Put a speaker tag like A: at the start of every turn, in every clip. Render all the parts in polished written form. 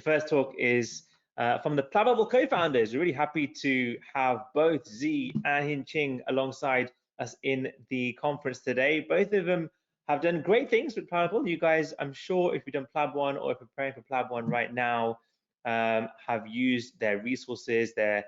A: first talk is from the Plabable co-founders. Really happy to have both Z and Ching alongside us in the conference today. Both of them have done great things with Plabable. You guys, I'm sure if you've done Plab 1 or preparing for Plab 1 right now, have used their resources. They're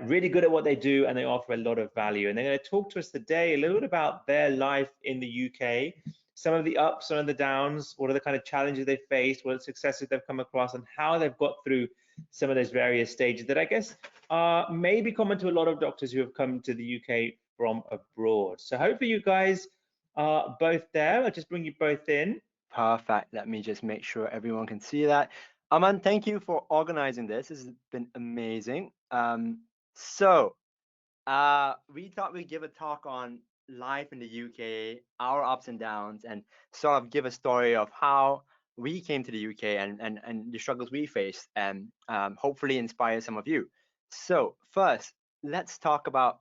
A: really good at what they do, and they offer a lot of value. And they're going to talk to us today a little bit about their life in the UK, some of the ups, some of the downs, what are the kind of challenges they faced, what are the successes they've come across, and how they've got through some of those various stages that I guess are maybe common to a lot of doctors who have come to the UK from abroad. So hopefully you guys are both there. I'll just bring you both in.
B: Perfect. Let me just make sure everyone can see that. Aman, thank you for organizing this. This has been amazing. So we thought we'd give a talk on life in the UK, our ups and downs, and sort of give a story of how we came to the UK and the struggles we faced, and hopefully inspire some of you. So first, let's talk about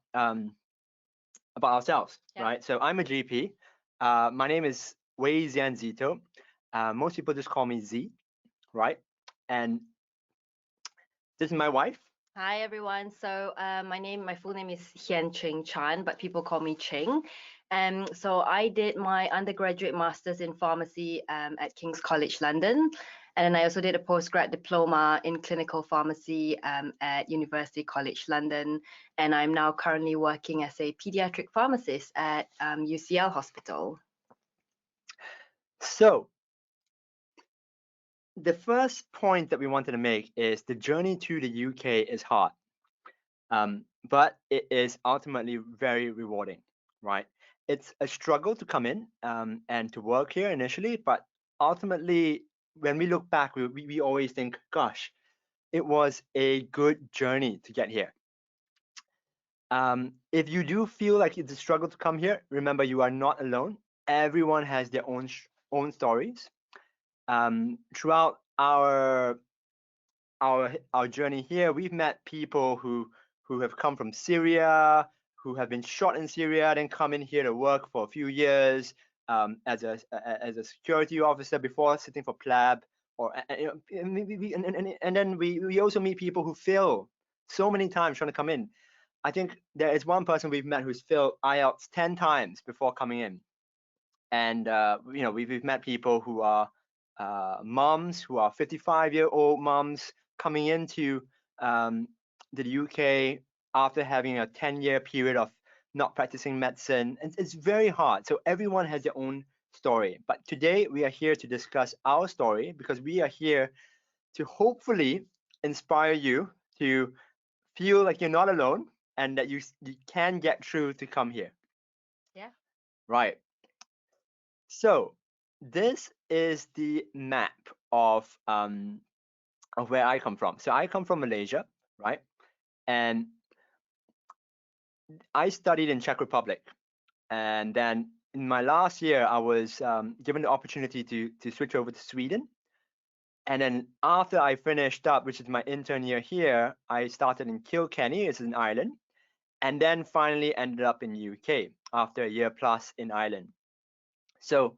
B: ourselves, right? So I'm a GP. My name is Wei Zian Zito. Most people just call me Z, right? And this is my wife.
C: Hi everyone. So my full name is Hean Ching Chan, but people call me Ching. So I did my undergraduate masters in pharmacy at King's College London, and then I also did a postgrad diploma in clinical pharmacy at University College London, and I'm now currently working as a pediatric pharmacist at UCL Hospital.
B: So the first point that we wanted to make is the journey to the UK is hard, but it is ultimately very rewarding, right? It's a struggle to come in and to work here initially, but ultimately, when we look back, we always think, gosh, it was a good journey to get here. If you do feel like it's a struggle to come here, remember you are not alone. Everyone has their own stories. Throughout our journey here, we've met people who have come from Syria, who have been shot in Syria, then come in here to work for a few years as a security officer before sitting for Plab, or and then we also meet people who fail so many times trying to come in. I think there is one person we've met who's failed IELTS 10 times before coming in, and we've met people who are moms, who are 55-year-old moms coming into the UK after having a 10-year period of not practicing medicine. And it's very hard. So everyone has their own story. But today we are here to discuss our story, because we are here to hopefully inspire you to feel like you're not alone and that you can get through to come here.
C: Yeah.
B: Right. So this is the map of where I come from. So I come from Malaysia, right? And I studied in Czech Republic, and then in my last year, I was given the opportunity to switch over to Sweden. And then after I finished up, which is my intern year here, I started in Kilkenny, it's in Ireland, and then finally ended up in UK after a year plus in Ireland. So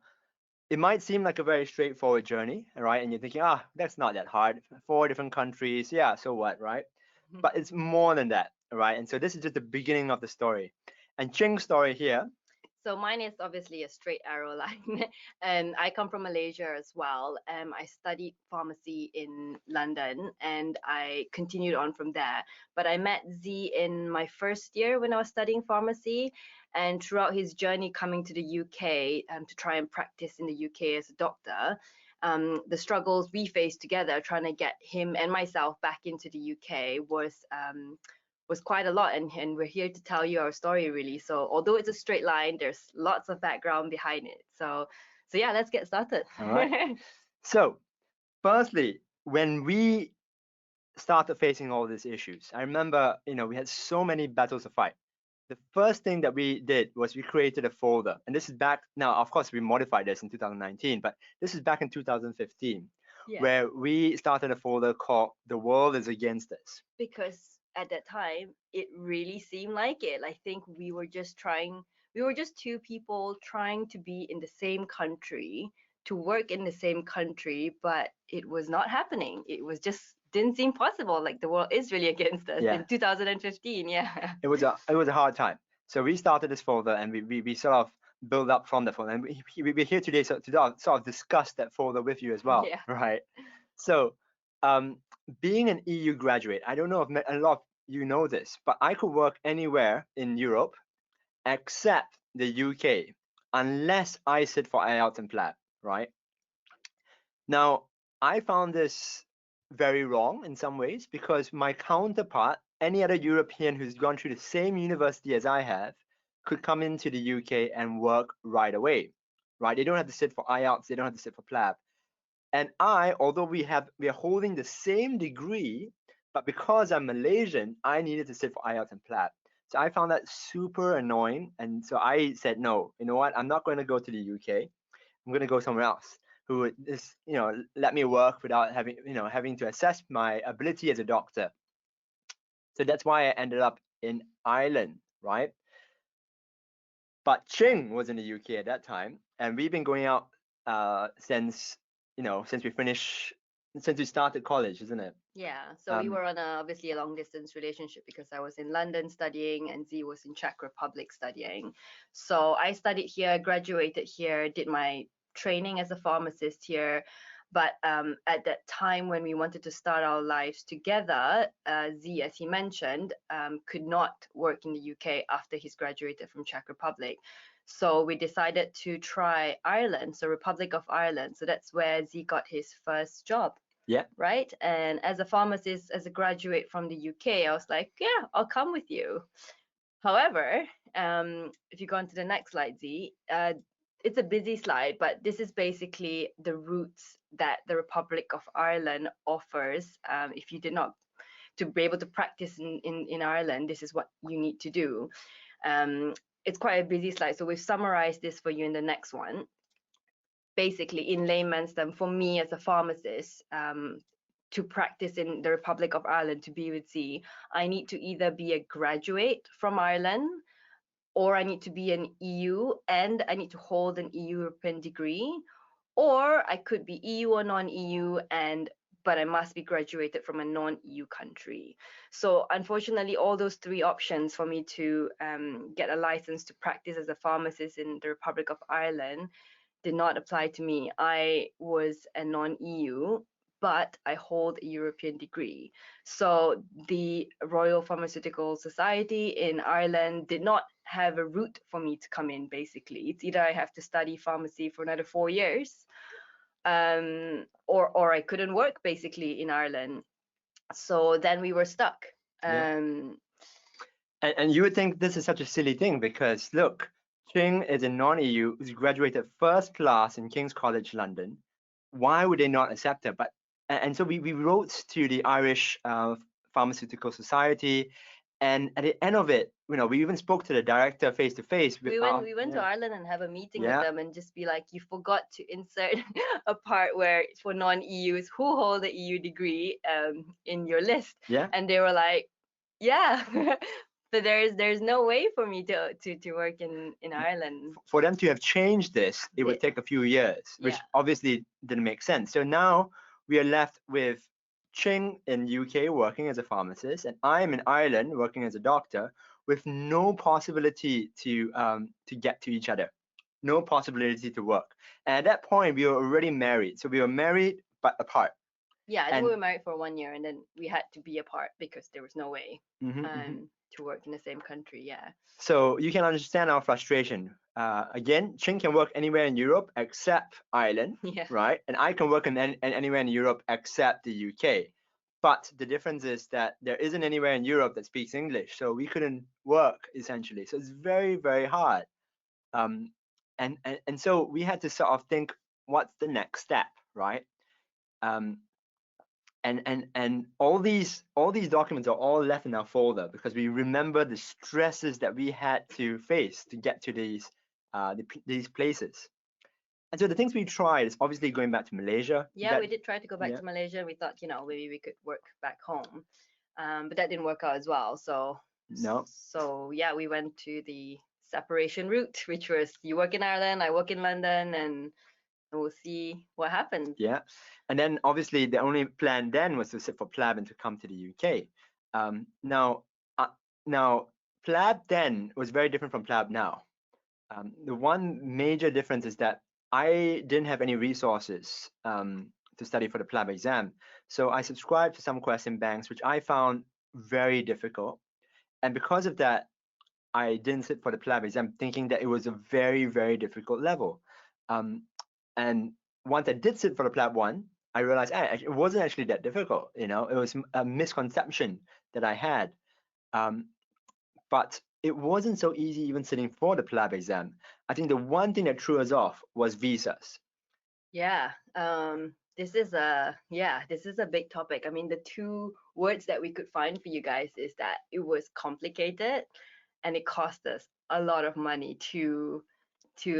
B: it might seem like a very straightforward journey, right? And you're thinking, that's not that hard. 4 different countries, yeah, so what, right? But it's more than that, right? And so this is just the beginning of the story. And Ching's story here.
C: So mine is obviously a straight arrow line. And I come from Malaysia as well. I studied pharmacy in London, and I continued on from there. But I met Z in my first year when I was studying pharmacy. And throughout his journey coming to the UK to try and practice in the UK as a doctor, the struggles we faced together trying to get him and myself back into the UK was quite a lot, and we're here to tell you our story, really. So although it's a straight line, there's lots of background behind it. So yeah, let's get started.
B: All right. So firstly, when we started facing all these issues, I remember, we had so many battles to fight. The first thing that we did was we created a folder, and this is back now. Of course, we modified this in 2019, but this is back in 2015, where we started a folder called "The World Is Against Us."
C: Because at that time, it really seemed like it. I think we were just two people trying to be in the same country, to work in the same country, but it was not happening. It was just didn't seem possible. Like the world is really against us in 2015. Yeah.
B: It was a hard time. So we started this folder, and we sort of build up from the folder. And we're here today to sort of discuss that folder with you as well,
C: Yeah.
B: right? So being an EU graduate, I don't know if a lot of you know this, but I could work anywhere in Europe except the UK, unless I sit for IELTS and PLAB, right? Now, I found this very wrong in some ways, because my counterpart, any other European who's gone through the same university as I have, could come into the UK and work right away, right? They don't have to sit for IELTS, they don't have to sit for PLAB. And although we are holding the same degree, but because I'm Malaysian, I needed to sit for IELTS and PLAB. So I found that super annoying, and so I said, no, you know what? I'm not going to go to the UK. I'm going to go somewhere else who would just, let me work without having to assess my ability as a doctor. So that's why I ended up in Ireland, right? But Ching was in the UK at that time, and we've been going out since we started college, isn't it?
C: Yeah, so we were on obviously a long distance relationship, because I was in London studying and Z was in Czech Republic studying. So I studied here, graduated here, did my training as a pharmacist here. But at that time when we wanted to start our lives together, Z, as he mentioned, could not work in the UK after he's graduated from Czech Republic. So we decided to try Ireland, so Republic of Ireland. So that's where Z got his first job.
B: Yeah.
C: Right. And as a pharmacist, as a graduate from the UK, I was like, yeah, I'll come with you. However, if you go on to the next slide, Z, it's a busy slide, but this is basically the routes that the Republic of Ireland offers. If you did not, to be able to practice in Ireland, this is what you need to do. It's quite a busy slide, so we've summarized this for you in the next one. Basically, in layman's term, for me as a pharmacist, to practice in the Republic of Ireland, to be with Z, I need to either be a graduate from Ireland, or I need to be an EU and I need to hold an EU European degree, or I could be EU or non-EU, but I must be graduated from a non-EU country. So unfortunately, all those three options for me to get a license to practice as a pharmacist in the Republic of Ireland did not apply to me. I was a non-EU, but I hold a European degree. So the Royal Pharmaceutical Society in Ireland did not have a route for me to come in, basically. It's either I have to study pharmacy for another 4 years, or I couldn't work, basically, in Ireland. So then we were stuck.
B: And you would think this is such a silly thing, because look, Ching is a non-EU who's graduated first class in King's College London. Why would they not accept her? And so we wrote to the Irish Pharmaceutical Society, and at the end of it, we even spoke to the director face to face.
C: We went to Ireland and have a meeting with them and just be like, you forgot to insert a part where for non-EUs who hold the EU degree in your list.
B: Yeah.
C: And they were like, yeah. So there's no way for me to work in Ireland.
B: For them to have changed this, it would take a few years, which obviously didn't make sense. So now we are left with Ching in UK working as a pharmacist, and I'm in Ireland working as a doctor, with no possibility to get to each other, no possibility to work. And at that point, we were already married. So we were married but apart.
C: Yeah, I think we were married for 1 year, and then we had to be apart because there was no way to work in the same country. Yeah.
B: So you can understand our frustration. Again, Ching can work anywhere in Europe except Ireland, right? And I can work anywhere in Europe except the UK. But the difference is that there isn't anywhere in Europe that speaks English, so we couldn't work, essentially. So it's very, very hard. And so we had to sort of think, what's the next step, right? And all these documents are all left in our folder, because we remember the stresses that we had to face to get to these places. And so the things we tried is obviously going back to Malaysia.
C: Yeah, we did try to go back to Malaysia. We thought, maybe we could work back home, but that didn't work out as well. So yeah, we went to the separation route, which was you work in Ireland, I work in London, and and we'll see what happens.
B: Yeah, and then obviously the only plan then was to sit for Plab and to come to the UK. Now, Plab then was very different from Plab now. The one major difference is that I didn't have any resources to study for the Plab exam, so I subscribed to some question banks, which I found very difficult, and because of that, I didn't sit for the Plab exam, thinking that it was a very, very difficult level. And once I did sit for the Plab 1, I realized it wasn't actually that difficult. You know, it was a misconception that I had. But it wasn't so easy even sitting for the Plab exam. I think the one thing that threw us off was visas.
C: Yeah, this is a big topic. I mean, the two words that we could find for you guys is that it was complicated and it cost us a lot of money to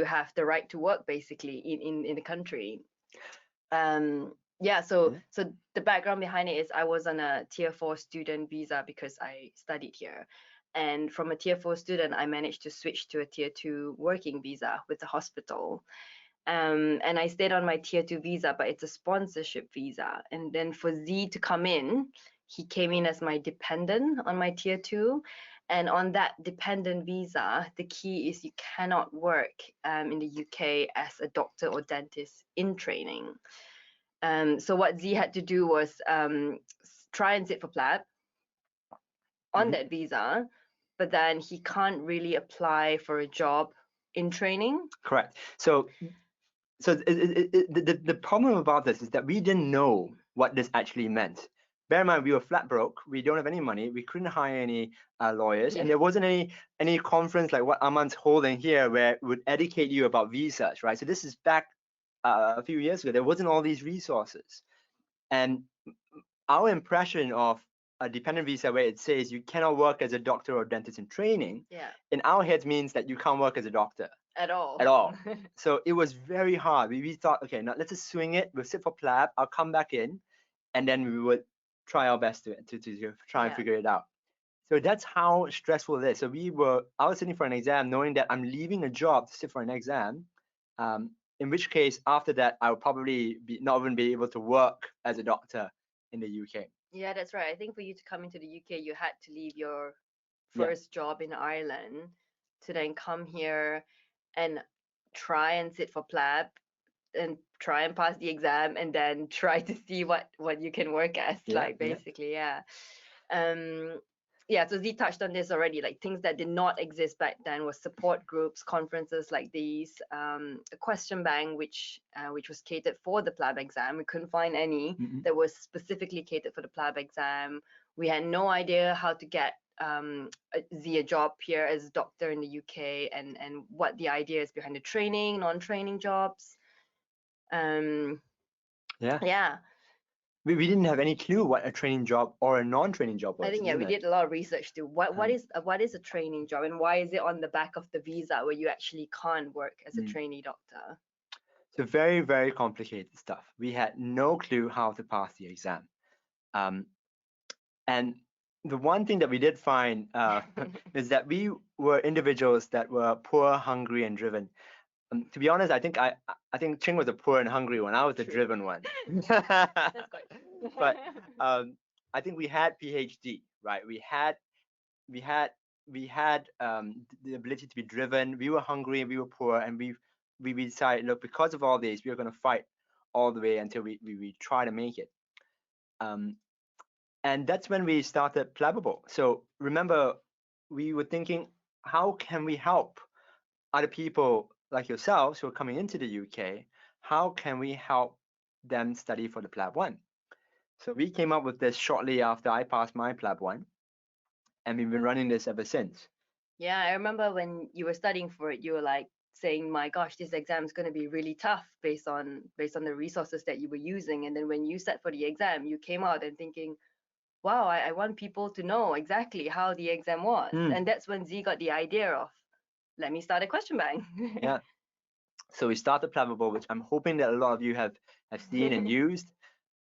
C: have the right to work basically in the country. So the background behind it is I was on a tier 4 student visa because I studied here. And from a tier 4 student, I managed to switch to a tier 2 working visa with the hospital. And I stayed on my tier 2 visa, but it's a sponsorship visa. And then for Z to come in, he came in as my dependent on my tier 2. And on that dependent visa, the key is you cannot work in the UK as a doctor or dentist in training. So what Z had to do was try and sit for Plab on that visa, but then he can't really apply for a job in training.
B: Correct. So the problem about this is that we didn't know what this actually meant. Bear in mind, we were flat broke. We don't have any money. We couldn't hire any lawyers, and there wasn't any conference like what Aman's holding here where it would educate you about visas, right? So this is back a few years ago. There wasn't all these resources, and our impression of a dependent visa where it says you cannot work as a doctor or dentist in training, in our heads means that you can't work as a doctor
C: at all.
B: So it was very hard. We thought, okay, now let's just swing it. We'll sit for Plab. I'll come back in, and then we would try our best to try and figure it out. So that's how stressful it is. So I was sitting for an exam knowing that I'm leaving a job to sit for an exam. In which case, after that, I would probably not even be able to work as a doctor in the UK.
C: Yeah, that's right. I think for you to come into the UK, you had to leave your first job in Ireland to then come here and try and sit for Plab and try and pass the exam and then try to see what you can work as, basically. So Z touched on this already, like things that did not exist back then was support groups, conferences like these, a question bank which was catered for the Plab exam. We couldn't find any that was specifically catered for the Plab exam. We had no idea how to get a job here as a doctor in the UK and what the idea is behind the training, non-training jobs.
B: We didn't have any clue what a training job or a non-training job was.
C: I think we did a lot of research too. What is a training job and why is it on the back of the visa where you actually can't work as a trainee doctor?
B: So very, very complicated stuff. We had no clue how to pass the exam. And the one thing that we did find is that we were individuals that were poor, hungry, and driven. To be honest, I think Ching was a poor and hungry one. I was the driven one.
C: That's quite true.
B: But I think we had PhD, right? We had the ability to be driven. We were hungry and we were poor, and we decided, look, because of all this, we are going to fight all the way until we try to make it. And that's when we started Plabable. So remember, we were thinking, how can we help other people like yourselves who are coming into the UK? How can we help them study for the Plab 1? So we came up with this shortly after I passed my Plab 1, and we've been running this ever since.
C: Yeah, I remember when you were studying for it, you were like saying, my gosh, this exam is going to be really tough based on the resources that you were using. And then when you sat for the exam, you came out and thinking, wow, I want people to know exactly how the exam was. And that's when Z got the idea of, let me start a question bank.
B: Yeah. So we started Plabable, which I'm hoping that a lot of you have seen and used.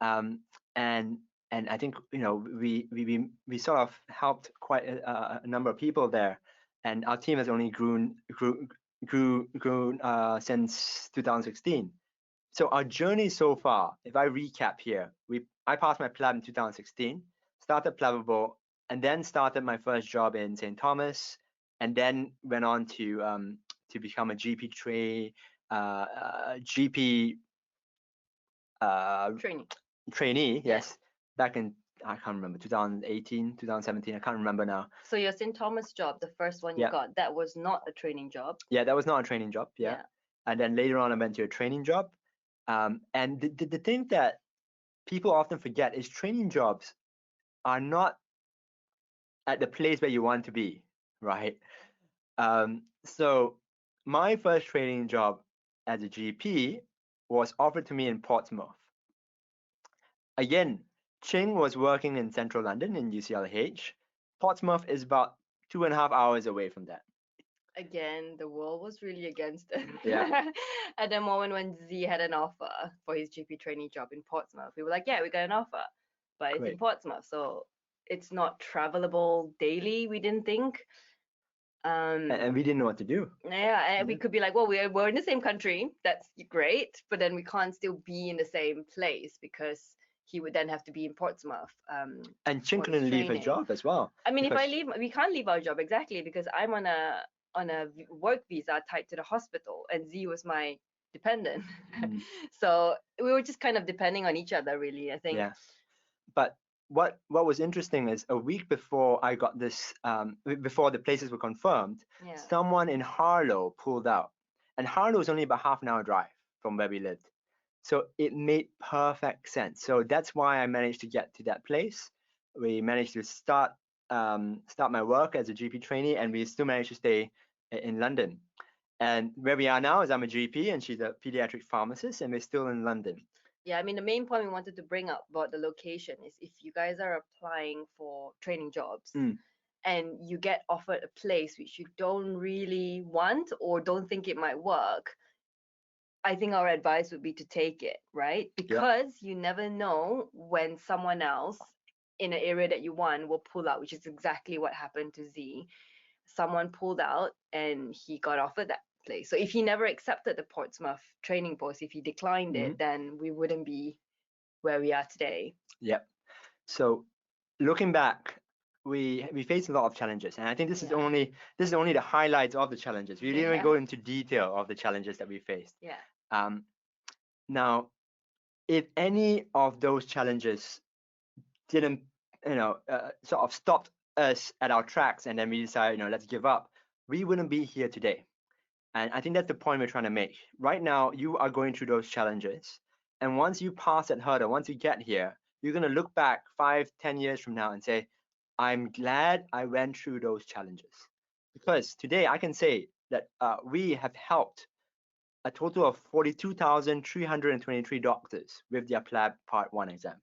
B: And I think, you know, we sort of helped quite a number of people there, and our team has only grew since 2016. So our journey so far, if I recap here, I passed my Plab in 2016, started Plabable, and then started my first job in St. Thomas, and then went on to become a GP trainee.
C: Yeah.
B: Yes, back in, I can't remember, 2018, 2017. I can't remember now.
C: So your St. Thomas job, the first one you
B: Yeah.
C: got, that was not a training job.
B: Yeah, that was not a training job. Yeah. And then later on, I went to a training job. And the thing that people often forget is training jobs are not at the place where you want to be, right? So my first training job as a GP was offered to me in Portsmouth. Again, Ching was working in central London in UCLH. Portsmouth is about 2.5 hours away from that.
C: Again, the world was really against it.
B: Yeah.
C: At the moment when Z had an offer for his GP training job in Portsmouth, we were like, yeah, we got an offer, but it's in
B: Great.
C: Portsmouth, so it's not travelable daily, we didn't think.
B: And we didn't know what to do.
C: Yeah, and we
B: Yeah.
C: could be like, well, we're in the same country, that's great, but then we can't still be in the same place because he would then have to be in Portsmouth.
B: And Ching
C: for his
B: couldn't leave his
C: training.
B: job as well.
C: I mean, if I
B: because-
C: leave, we can't leave our job, exactly, because I'm on a work visa tied to the hospital, and Z was my dependent.
B: Mm.
C: So we were just kind of depending on each other, really, I think.
B: Yeah. But what was interesting is a week before I got this, before the places were confirmed,
C: Yeah.
B: someone in Harlow pulled out. And Harlow is only about half an hour drive from where we lived. So it made perfect sense. So that's why I managed to get to that place. We managed to start my work as a GP trainee, and we still managed to stay in London. And where we are now is I'm a GP and she's a pediatric pharmacist, and we're still in London.
C: Yeah, I mean, the main point we wanted to bring up about the location is if you guys are applying for training jobs and you get offered a place which you don't really want or don't think it might work, I think our advice would be to take it, right? Because you never know when someone else in an area that you want will pull out, which is exactly what happened to Z. Someone pulled out and he got offered that place. So if he never accepted the Portsmouth training post, if he declined it, then we wouldn't be where we are today.
B: Yep. So looking back, we faced a lot of challenges, and I think this is only the highlights of the challenges. We didn't even go into detail of the challenges that we faced.
C: Yeah.
B: Now, if any of those challenges didn't, sort of stopped us at our tracks, and then we decided, let's give up, we wouldn't be here today. And I think that's the point we're trying to make. Right now, you are going through those challenges, and once you pass that hurdle, once you get here, you're going to look back 5-10 years from now and say, I'm glad I went through those challenges. Because today I can say that we have helped a total of 42,323 doctors with their PLAB Part 1 exam,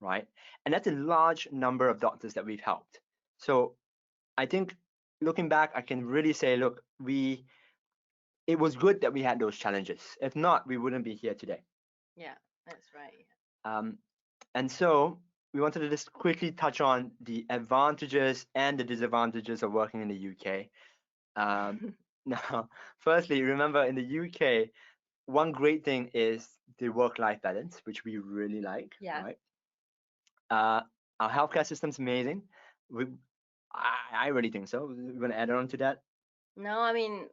B: right? And that's a large number of doctors that we've helped. So I think looking back, I can really say, look, it was good that we had those challenges. If not, we wouldn't be here today.
C: Yeah, that's right.
B: And so we wanted to just quickly touch on the advantages and the disadvantages of working in the UK. Now, firstly, remember in the UK, one great thing is the work-life balance, which we really like.
C: Yeah.
B: Right? Our healthcare system's amazing. I really think so. We're going to add on to that.
C: No, I mean,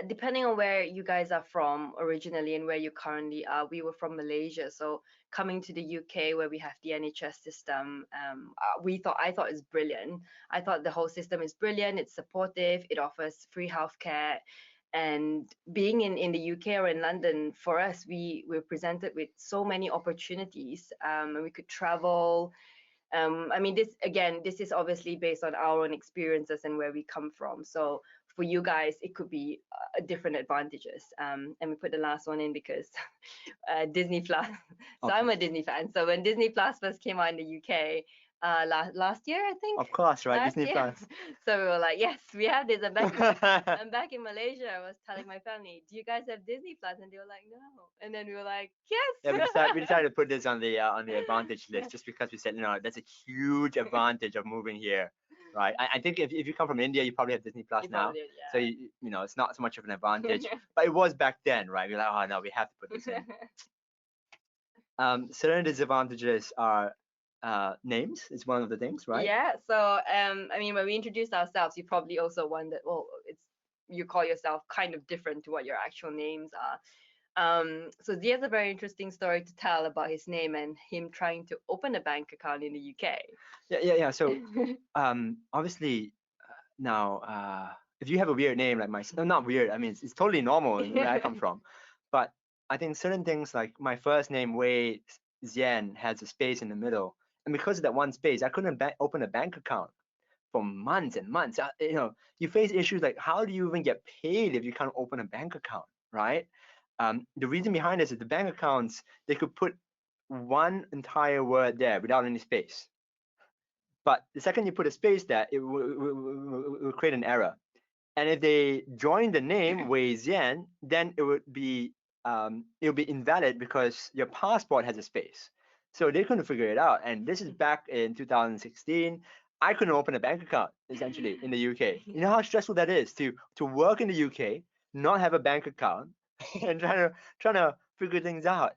C: depending on where you guys are from originally and where you currently are, we were from Malaysia. So coming to the UK where we have the NHS system, I thought it's brilliant. I thought the whole system is brilliant. It's supportive. It offers free healthcare. And being in the UK or in London, for us, we were presented with so many opportunities, and we could travel. I mean, this is obviously based on our own experiences and where we come from. So for you guys, it could be different advantages. And we put the last one in because Disney Plus. So I'm a Disney fan. So when Disney Plus first came out in the UK last year, I think.
B: Of course, right?
C: Last
B: Disney
C: year.
B: Plus.
C: So we were like, yes, we have this. I'm back in Malaysia. I was telling my family, do you guys have Disney Plus? And they were like, no. And then we were like, yes.
B: Yeah, we decided to put this on the advantage list just because we said, that's a huge advantage of moving here, right? I think if you come from India, you probably have Disney Plus now,
C: Did,
B: so it's not so much of an advantage, but it was back then, right? We're like, oh no, we have to put this in. Certain disadvantages are names is one of the things, right?
C: Yeah. So I mean, when we introduced ourselves, you probably also wondered, well, you call yourself kind of different to what your actual names are. So Zee has a very interesting story to tell about his name and him trying to open a bank account in the UK.
B: Yeah. So obviously now if you have a weird name like myself, not weird, I mean it's totally normal where I come from, but I think certain things like my first name Wei Xian has a space in the middle, and because of that one space I couldn't open a bank account for months and months. You know, you face issues like how do you even get paid if you can't open a bank account, right? The reason behind this is the bank accounts, they could put one entire word there without any space, but the second you put a space there, it will create an error. And if they join the name Wei Xian, then it would be invalid because your passport has a space. So they couldn't figure it out. And this is back in 2016. I couldn't open a bank account essentially in the UK. You know how stressful that is to work in the UK, not have a bank account, and trying to figure things out.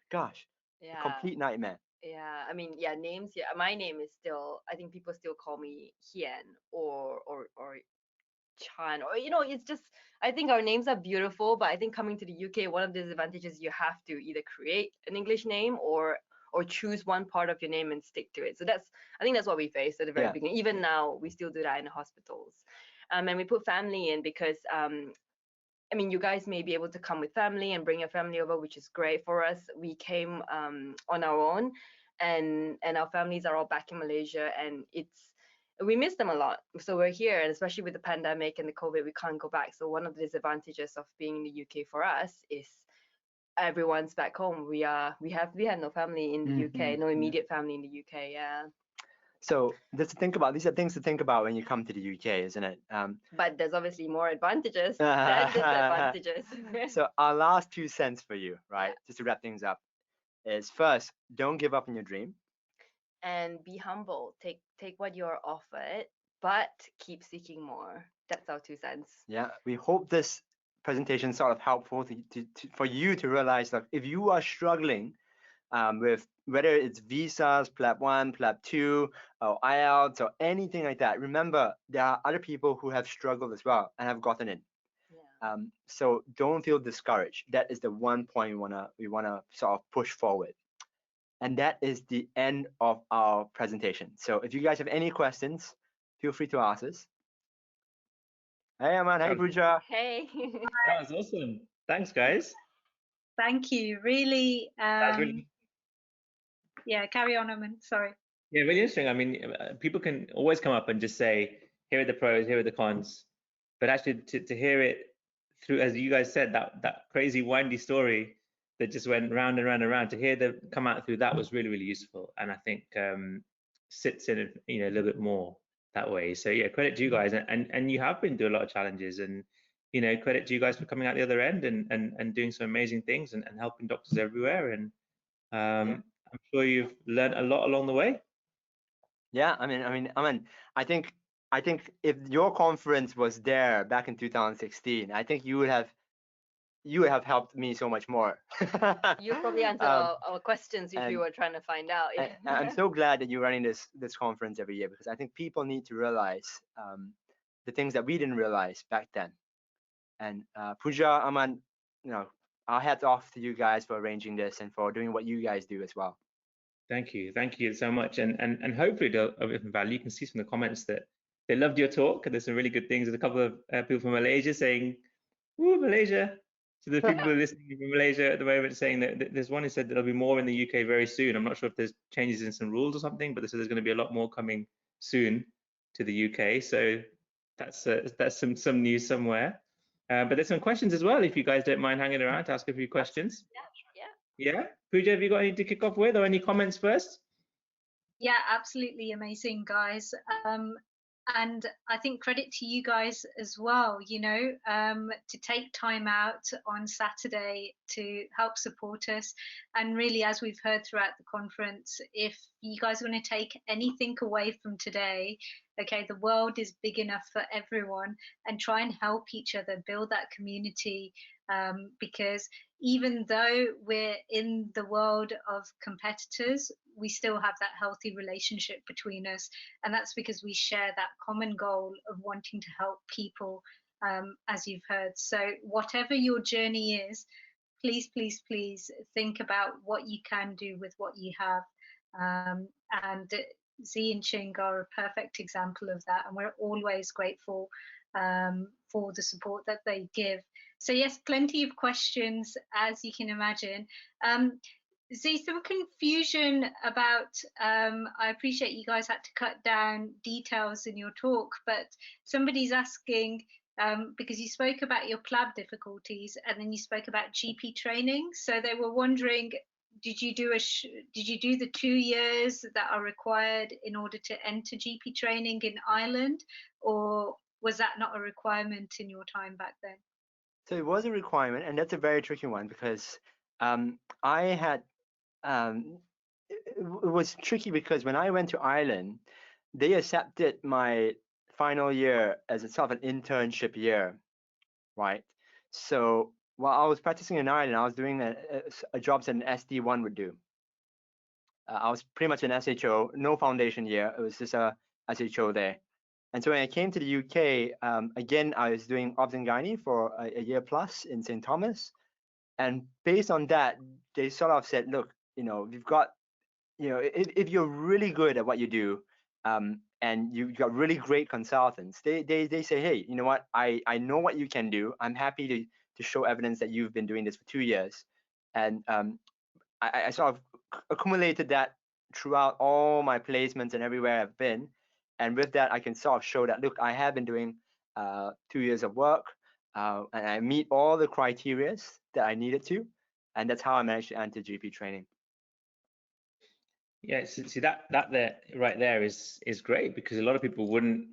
B: Gosh,
C: Yeah.
B: a complete nightmare.
C: Yeah, I mean, yeah, names. Yeah, my name is still. I think people still call me Hean or Chan, or it's just. I think our names are beautiful, but I think coming to the UK, one of the disadvantages you have to either create an English name or choose one part of your name and stick to it. So I think that's what we faced at the very beginning. Even now, we still do that in the hospitals, and we put family in because I mean, you guys may be able to come with family and bring your family over, which is great for us. We came on our own, and our families are all back in Malaysia, and we miss them a lot. So we're here, and especially with the pandemic and the COVID, we can't go back. So one of the disadvantages of being in the UK for us is everyone's back home. We have no family in the UK, no immediate family in the UK. Yeah.
B: So just to think about, these are things to think about when you come to the UK, isn't it?
C: But there's obviously more advantages than disadvantages.
B: So our last 2 cents for you, right,
C: Yeah.
B: just to wrap things up, is first, don't give up on your dream.
C: And be humble. Take what you're offered, but keep seeking more. That's our 2 cents.
B: Yeah, we hope this presentation is sort of helpful for you to realize that if you are struggling with whether it's visas, Plab 1, Plab 2, or IELTS, or anything like that, remember there are other people who have struggled as well and have gotten in.
C: Yeah.
B: So don't feel discouraged. That is the one point we wanna sort of push forward. And that is the end of our presentation. So if you guys have any questions, feel free to ask us. Hey, Aman. Hey, Pooja.
C: Hey.
A: That was awesome. Thanks, guys.
D: Thank you. Really,
A: That's really,
D: yeah, carry on, Aman. Sorry.
A: yeah, really interesting. I mean, people can always come up and just say, here are the pros, here are the cons. But actually, to hear it through, as you guys said, that crazy windy story that just went round and round and round, to hear them come out through that was really, really useful. And I think sits in, a little bit more that way. So yeah, credit to you guys. And you have been through a lot of challenges, and credit to you guys for coming out the other end and doing some amazing things and helping doctors everywhere. And I'm sure you've learned a lot along the way.
B: Yeah, I mean, I think if your conference was there back in 2016, I think you would have helped me so much more.
C: You probably answered our questions if we were trying to find out.
B: I'm so glad that you're running this conference every year, because I think people need to realize the things that we didn't realize back then. And Pooja, Aman, our hats off to you guys for arranging this and for doing what you guys do as well.
A: Thank you so much, and hopefully they'll of value. You can see from the comments that they loved your talk, and there's some really good things. There's a couple of people from Malaysia saying, "Woo, Malaysia!" So the people who are listening from Malaysia at the moment saying that there's one who said that there'll be more in the UK very soon. I'm not sure if there's changes in some rules or something, but they said there's going to be a lot more coming soon to the UK. So that's some news somewhere. But there's some questions as well, if you guys don't mind hanging around to ask a few questions. Yeah, Pooja, have you got anything to kick off with, or any comments first?
D: Yeah, absolutely amazing, guys. And I think credit to you guys as well, to take time out on Saturday to help support us. And really, as we've heard throughout the conference, if you guys want to take anything away from today, Okay, the world is big enough for everyone, and try and help each other build that community, because even though we're in the world of competitors, we still have that healthy relationship between us, and that's because we share that common goal of wanting to help people, as you've heard. So whatever your journey is, please, please, please think about what you can do with what you have. And Z and Ching are a perfect example of that, and we're always grateful for the support that they give. So yes, plenty of questions, as you can imagine. Z, some confusion about, I appreciate you guys had to cut down details in your talk, but somebody's asking, because you spoke about your PLAB difficulties and then you spoke about GP training. So they were wondering, did you do the 2 years that are required in order to enter GP training in Ireland, or was that not a requirement in your time back then?
B: So it was a requirement, and that's a very tricky one because I had it was tricky because when I went to Ireland, they accepted my final year as a sort of an internship year, right? So while I was practicing in Ireland, I was doing a jobs that an SD1 would do. I was pretty much an SHO, no foundation year. It was just a SHO there. And so when I came to the UK, again, I was doing obs and gynae for a year plus in St. Thomas. And based on that, they sort of said, look, you've got, if you're really good at what you do, and you've got really great consultants, they say, hey, you know what, I know what you can do. I'm happy to show evidence that you've been doing this for 2 years. And I sort of accumulated that throughout all my placements and everywhere I've been. And with that, I can sort of show that, look, I have been doing 2 years of work, and I meet all the criteria that I needed to. And that's how I managed to enter GP training.
A: Yeah, see that there right there is great, because a lot of people wouldn't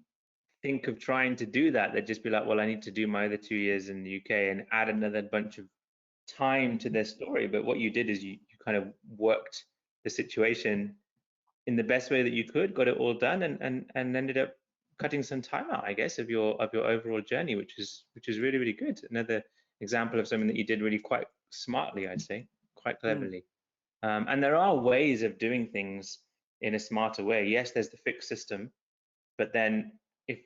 A: think of trying to do that. They'd just be like, well, I need to do my other 2 years in the UK and add another bunch of time to their story. But what you did is you kind of worked the situation in the best way that you could, got it all done, and ended up cutting some time out, I guess, of your overall journey, which is really, really good. Another example of something that you did really quite smartly, I'd say, quite cleverly. And there are ways of doing things in a smarter way. Yes, there's the fixed system, but then if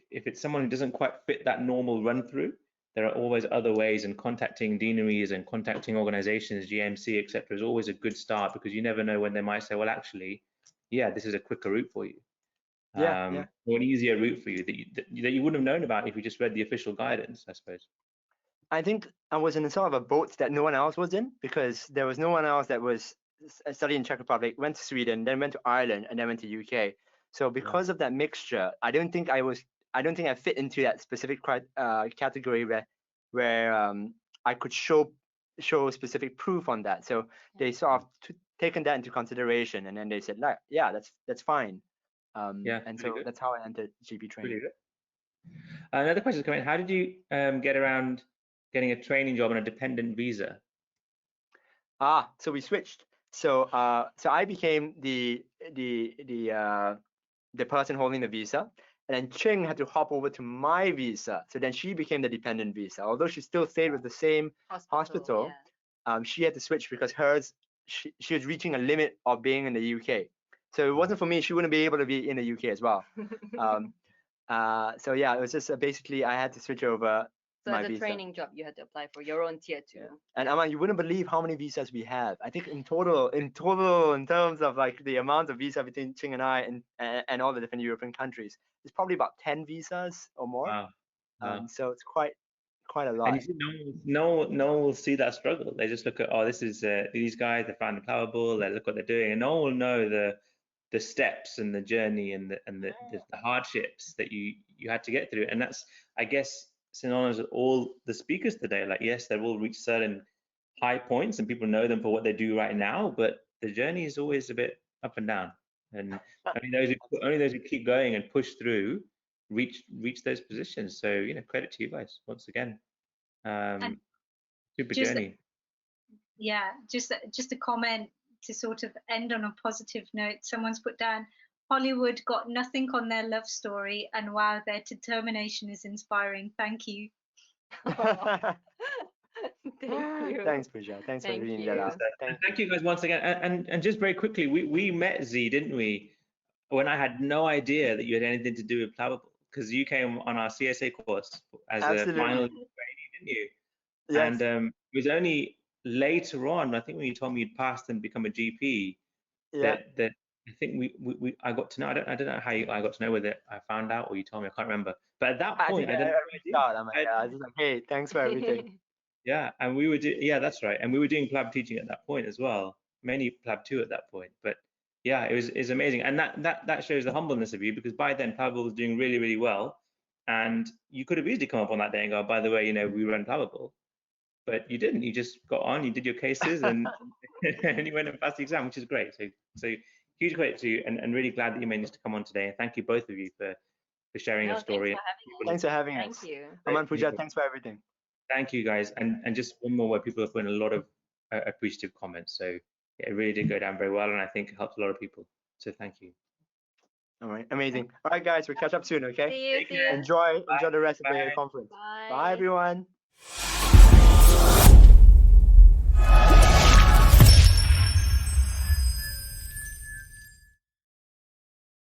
A: it's someone who doesn't quite fit that normal run through, there are always other ways, and contacting deaneries and contacting organizations, GMC, etc., is always a good start, because you never know when they might say, well, actually, yeah, this is a quicker route for you.
B: Yeah.
A: Or an easier route for you that you wouldn't have known about if you just read the official guidance, I suppose.
B: I think I was in sort of a boat that no one else was in, because there was no one else that was studying in Czech Republic, went to Sweden, then went to Ireland, and then went to UK. So because of that mixture, I don't think I fit into that specific category where I could show specific proof on that. So they sort of taken that into consideration, and then they said, like, yeah, that's fine. And so that's how I entered GP training.
A: Really good. Another question is coming. How did you get around getting a training job on a dependent visa?
B: So we switched. So I became the person holding the visa, and then Ching had to hop over to my visa. So then she became the dependent visa. Although she still stayed with the same hospital, she had to switch because she was reaching a limit of being in the UK. So it wasn't for me. She wouldn't be able to be in the UK as well. So yeah, it was just basically I had to switch over.
C: So as a training job, you had to apply for your own tier 2.
B: Yeah. And Aman, you wouldn't believe how many visas we have. I think in total, in terms of like the amount of visa between Ching and I and all the different European countries, it's probably about 10 visas or more.
A: Wow.
B: So it's quite a lot.
A: And you see, no one will see that struggle. They just look at, oh, this is these guys, they found the Plabable, they look what they're doing, and no one will know the steps and the journey and the hardships that you had to get through. And that's, I guess, synonymous with all the speakers today. Like, yes, they've all reached certain high points and people know them for what they do right now, but the journey is always a bit up and down. And only those who keep going and push through reach those positions. So, credit to you guys once again. Super journey.
D: Yeah, just a comment to sort of end on a positive note. Someone's put down, Hollywood got nothing on their love story, and wow, their determination is inspiring. Thank you.
C: Thank you.
B: Thanks, Pooja. Thanks for
C: Thank
B: reading
C: you.
B: that out.
A: Thank you guys once again. And just very quickly, we met Z, didn't we? When I had no idea that you had anything to do with Plabable, because you came on our CSA course as
B: Absolutely.
A: a final trainee, didn't you?
B: Yes.
A: And it was only later on, I think, when you told me you'd passed and become a GP,
B: Yeah.
A: that I think I got to know. I don't know how I got to know whether I found out or you told me. I can't remember. But at that
B: I
A: point,
B: think
A: I didn't.
B: I reached out. I'm like, I was just like, hey, thanks for everything.
A: Yeah, and we were yeah, that's right. And we were doing Plab teaching at that point as well. Many Plab 2 at that point. But yeah, it was amazing. And that shows the humbleness of you, because by then Plabable was doing really, really well. And you could have easily come up on that day and go, by the way, you know, we run Plabable. But you didn't. You just got on, you did your cases, and and you went and passed the exam, which is great. So huge credit to you, and really glad that you managed to come on today. And thank you, both of you, for sharing your story.
B: Thanks for having us.
C: Thank you.
B: Aman, Pooja, thanks for everything.
A: Thank you, guys. And just one more word, people have put in a lot of appreciative comments. So yeah, it really did go down very well, and I think it helped a lot of people. So thank you.
B: All right, amazing. All right, guys, we'll catch up soon, okay?
C: See you. See you.
B: Enjoy the rest of the
A: Bye.
B: conference.
C: Bye.
B: Bye, everyone.